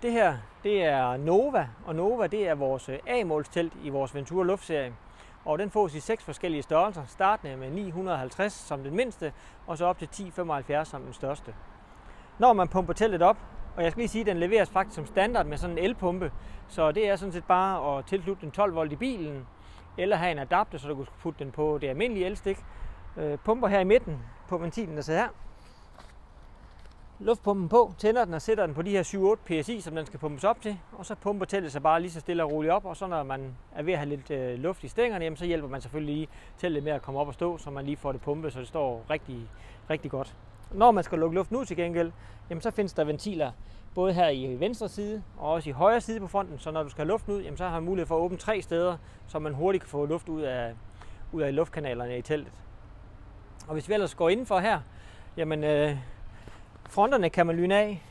Det her, det er Nova, og Nova det er vores A-målstelt i vores Ventura luftserie. Og den fås i 6 forskellige størrelser, startende med 950 som den mindste, og så op til 1075 som den største. Når man pumper teltet op, og jeg skal lige sige, at den leveres faktisk som standard med sådan en elpumpe, så det er sådan set bare at tilslutte den 12 volt i bilen, eller have en adapter, så du kan putte den på det almindelige elstik. Pumper her i midten på ventilen, der sidder her. Luftpumpen på, tænder den og sætter den på de her 7-8 psi, som den skal pumpes op til, og så pumper teltet sig bare lige så stille og roligt op, og så når man er ved at have lidt luft i stængerne, jamen, så hjælper man selvfølgelig lige teltet med at komme op og stå, så man lige får det pumpet, så det står rigtig godt. Når man skal lukke luften ud til gengæld, jamen, så findes der ventiler både her i venstre side og også i højre side på fronten, så når du skal have luften ud, jamen, så har man mulighed for at åbne 3 steder, så man hurtigt kan få luft ud af luftkanalerne i teltet. Og hvis vi ellers går indenfor her, jamen fronterne kan man lyne af,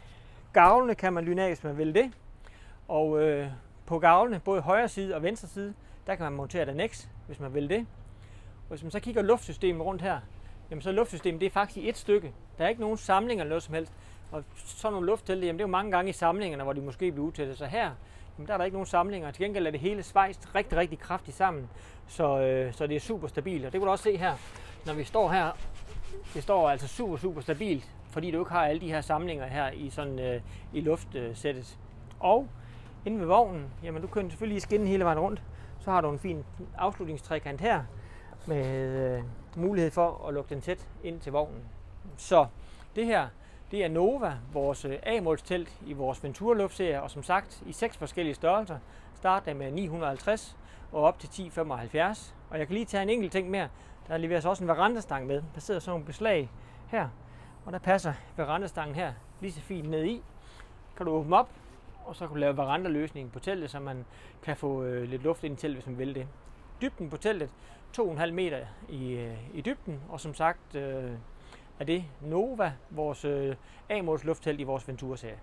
gavlene kan man lyne af, hvis man vil det. Og på gavlene, både højre side og venstre side, der kan man montere et annex, hvis man vil det. Og hvis man så kigger luftsystemet rundt her, jamen så luftsystemet det er faktisk i et stykke. Der er ikke nogen samlinger eller noget som helst. Og sådan nogle lufttelte, jamen det er jo mange gange i samlingerne, hvor de måske bliver utætte. Så her, jamen der er der ikke nogen samlinger. Til gengæld er det hele svejst rigtig kraftigt sammen, så det er super stabilt. Og det kan du også se her, når vi står her. Det står altså super stabilt, fordi du ikke har alle de her samlinger her i sådan i luftsættet. Og inde ved vognen, jamen du kan selvfølgelig skinne hele vejen rundt. Så har du en fin afslutningstrekant her med mulighed for at lukke den tæt ind til vognen. Så det her, det er Nova, vores A-målstelt i vores Ventura luftserie, og som sagt i 6 forskellige størrelser, startende med 950 og op til 1075. Og jeg kan lige tage en enkelt ting mere. Der leveres også en verandastang med. Der sidder sådan nogle beslag her, og der passer verandastangen her lige så fint ned i. Kan du åbne op, og så kan du lave verandaløsning på teltet, så man kan få lidt luft ind i teltet, hvis man vil det. Dybden på teltet 2,5 meter i dybden, og som sagt er det Nova, vores A-måls lufttelt i vores Ventura-serie.